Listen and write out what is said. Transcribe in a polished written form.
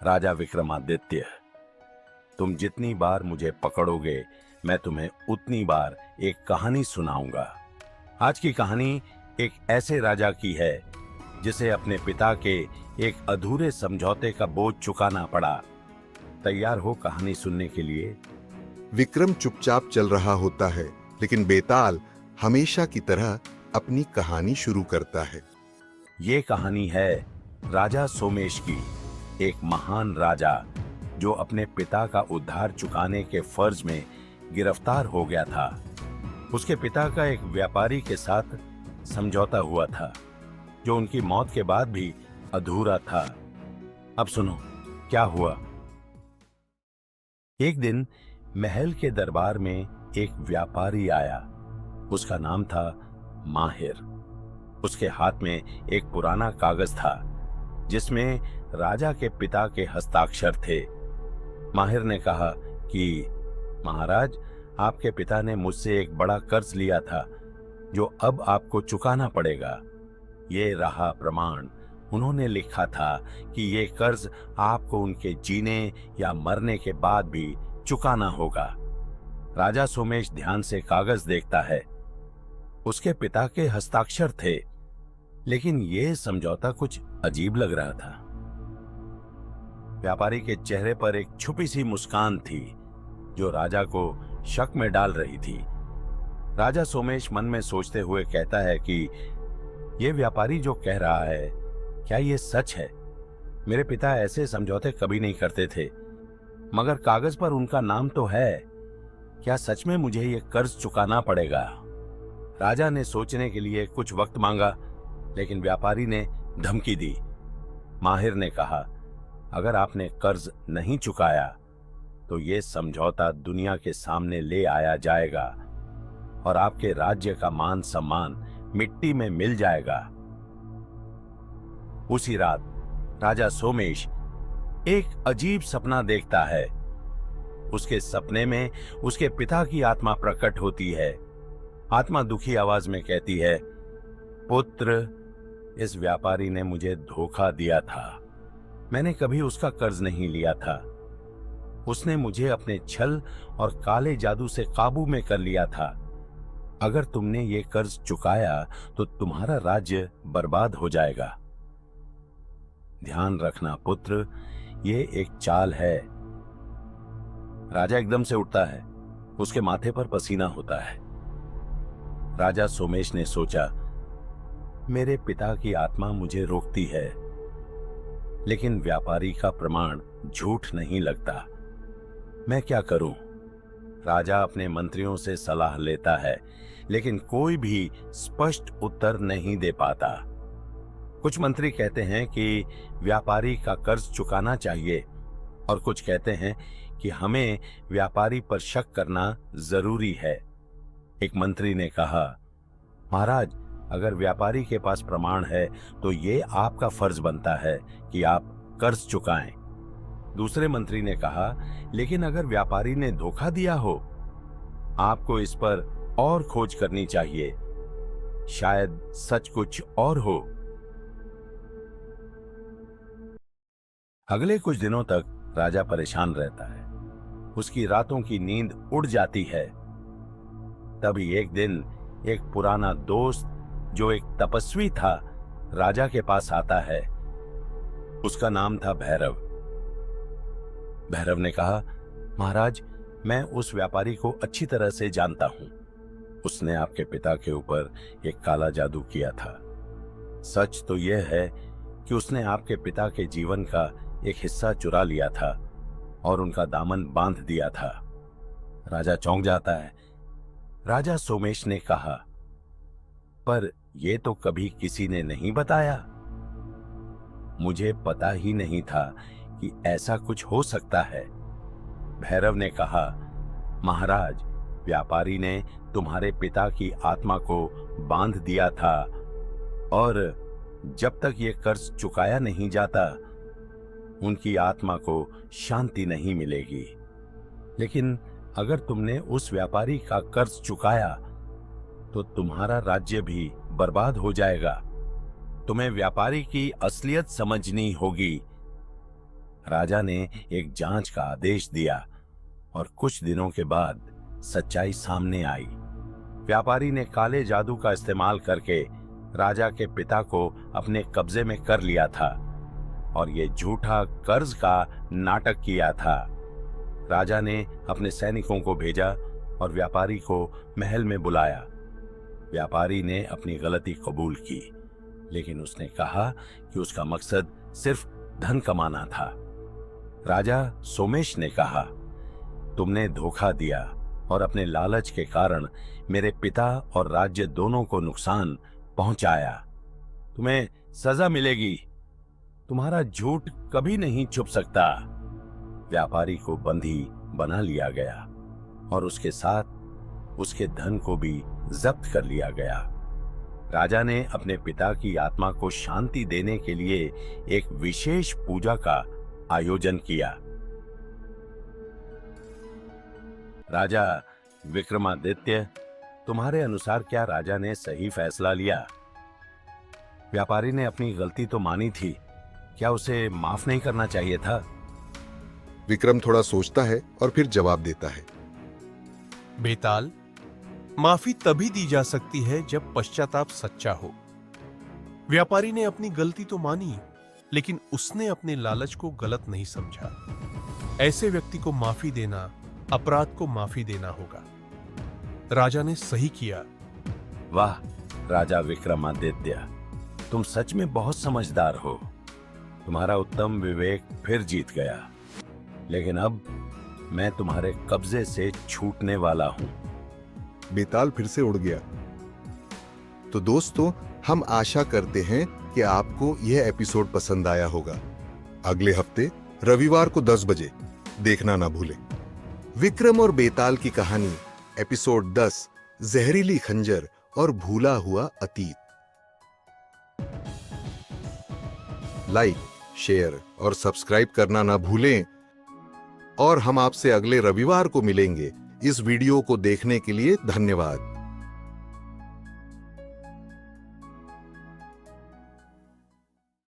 राजा विक्रमादित्य, तुम जितनी बार मुझे पकड़ोगे मैं तुम्हें उतनी बार एक कहानी सुनाऊंगा। आज की कहानी एक ऐसे राजा की है जिसे अपने पिता के एक अधूरे समझौते का बोझ चुकाना पड़ा। तैयार हो कहानी सुनने के लिए? विक्रम चुपचाप चल रहा होता है, लेकिन बेताल हमेशा की तरह अपनी कहानी शुरू करता है। ये कहानी है राजा सोमेश की। एक महान राजा जो अपने पिता का उद्धार चुकाने के फर्ज में गिरफ्तार हो गया था। उसके पिता का एक व्यापारी के साथ समझौता हुआ था जो उनकी मौत के बाद भी अधूरा था। अब सुनो क्या हुआ। एक दिन महल के दरबार में एक व्यापारी आया। उसका नाम था माहिर। उसके हाथ में एक पुराना कागज था जिसमें राजा के पिता के हस्ताक्षर थे। माहिर ने कहा कि महाराज, आपके पिता ने मुझसे एक बड़ा कर्ज लिया था जो अब आपको चुकाना पड़ेगा। ये रहा प्रमाण। उन्होंने लिखा था कि ये कर्ज आपको उनके जीने या मरने के बाद भी चुकाना होगा। राजा सोमेश ध्यान से कागज देखता है। उसके पिता के हस्ताक्षर थे, लेकिन यह समझौता कुछ अजीब लग रहा था। व्यापारी के चेहरे पर एक छुपी सी मुस्कान थी जो राजा को शक में डाल रही थी। राजा सोमेश मन में सोचते हुए कहता है कि यह व्यापारी जो कह रहा है, क्या यह सच है? मेरे पिता ऐसे समझौते कभी नहीं करते थे, मगर कागज पर उनका नाम तो है। क्या सच में मुझे यह कर्ज चुकाना पड़ेगा? राजा ने सोचने के लिए कुछ वक्त मांगा, लेकिन व्यापारी ने धमकी दी। माहिर ने कहा, अगर आपने कर्ज नहीं चुकाया तो यह समझौता दुनिया के सामने ले आया जाएगा और आपके राज्य का मान सम्मान मिट्टी में मिल जाएगा। उसी रात राजा सोमेश एक अजीब सपना देखता है। उसके सपने में उसके पिता की आत्मा प्रकट होती है। आत्मा दुखी आवाज में कहती है, पुत्र, इस व्यापारी ने मुझे धोखा दिया था। मैंने कभी उसका कर्ज नहीं लिया था। उसने मुझे अपने छल और काले जादू से काबू में कर लिया था। अगर तुमने ये कर्ज चुकाया तो तुम्हारा राज्य बर्बाद हो जाएगा। ध्यान रखना पुत्र, ये एक चाल है। राजा एकदम से उठता है। उसके माथे पर पसीना होता है। राजा सोमेश ने सोचा, मेरे पिता की आत्मा मुझे रोकती है, लेकिन व्यापारी का प्रमाण झूठ नहीं लगता। मैं क्या करूं? राजा अपने मंत्रियों से सलाह लेता है, लेकिन कोई भी स्पष्ट उत्तर नहीं दे पाता। कुछ मंत्री कहते हैं कि व्यापारी का कर्ज चुकाना चाहिए और कुछ कहते हैं कि हमें व्यापारी पर शक करना जरूरी है। एक मंत्री ने कहा, महाराज, अगर व्यापारी के पास प्रमाण है तो ये आपका फर्ज बनता है कि आप कर्ज चुकाएं। दूसरे मंत्री ने कहा, लेकिन अगर व्यापारी ने धोखा दिया हो, आपको इस पर और खोज करनी चाहिए। शायद सच कुछ और हो। अगले कुछ दिनों तक राजा परेशान रहता है। उसकी रातों की नींद उड़ जाती है। तभी एक दिन एक पुराना दोस्त जो एक तपस्वी था, राजा के पास आता है। उसका नाम था भैरव। भैरव ने कहा, महाराज, मैं उस व्यापारी को अच्छी तरह से जानता हूं। उसने आपके पिता के ऊपर एक काला जादू किया था। सच तो यह है कि उसने आपके पिता के जीवन का एक हिस्सा चुरा लिया था और उनका दामन बांध दिया था। राजा चौंक जाता है। राजा सोमेश ने कहा, पर यह तो कभी किसी ने नहीं बताया। मुझे पता ही नहीं था कि ऐसा कुछ हो सकता है। भैरव ने कहा, महाराज, व्यापारी ने तुम्हारे पिता की आत्मा को बांध दिया था और जब तक ये कर्ज चुकाया नहीं जाता, उनकी आत्मा को शांति नहीं मिलेगी। लेकिन अगर तुमने उस व्यापारी का कर्ज चुकाया तो तुम्हारा राज्य भी बर्बाद हो जाएगा। तुम्हें व्यापारी की असलियत समझनी होगी। राजा ने एक जांच का आदेश दिया और कुछ दिनों के बाद सच्चाई सामने आई। व्यापारी ने काले जादू का इस्तेमाल करके राजा के पिता को अपने कब्जे में कर लिया था और ये झूठा कर्ज का नाटक किया था। राजा ने अपने सैनिकों को भेजा और व्यापारी को महल में बुलाया। व्यापारी ने अपनी गलती कबूल की, लेकिन उसने कहा कि उसका मकसद सिर्फ धन कमाना था। राजा सोमेश ने कहा, तुमने धोखा दिया और अपने लालच के कारण मेरे पिता और राज्य दोनों को नुकसान पहुंचाया। तुम्हें सजा मिलेगी। तुम्हारा झूठ कभी नहीं छुप सकता। व्यापारी को बंदी बना लिया गया और उसके साथ उसके धन को भी जब्त कर लिया गया। राजा ने अपने पिता की आत्मा को शांति देने के लिए एक विशेष पूजा का आयोजन किया। राजा विक्रमादित्य, तुम्हारे अनुसार क्या राजा ने सही फैसला लिया? व्यापारी ने अपनी गलती तो मानी थी, क्या उसे माफ नहीं करना चाहिए था? विक्रम थोड़ा सोचता है और फिर जवाब देता है। बेताल, माफी तभी दी जा सकती है जब पश्चाताप सच्चा हो। व्यापारी ने अपनी गलती तो मानी, लेकिन उसने अपने लालच को गलत नहीं समझा। ऐसे व्यक्ति को माफी देना अपराध को माफी देना होगा। राजा ने सही किया। वाह राजा विक्रमादित्य, तुम सच में बहुत समझदार हो। तुम्हारा उत्तम विवेक फिर जीत गया, लेकिन अब मैं तुम्हारे कब्जे से छूटने वाला हूं। बेताल फिर से उड़ गया। तो दोस्तों, हम आशा करते हैं कि आपको यह एपिसोड पसंद आया होगा। अगले हफ्ते रविवार को 10 बजे देखना ना भूलें। विक्रम और बेताल की कहानी एपिसोड 10, जहरीली खंजर और भूला हुआ अतीत। लाइक, शेयर और सब्सक्राइब करना ना भूलें और हम आपसे अगले रविवार को मिलेंगे। इस वीडियो को देखने के लिए धन्यवाद।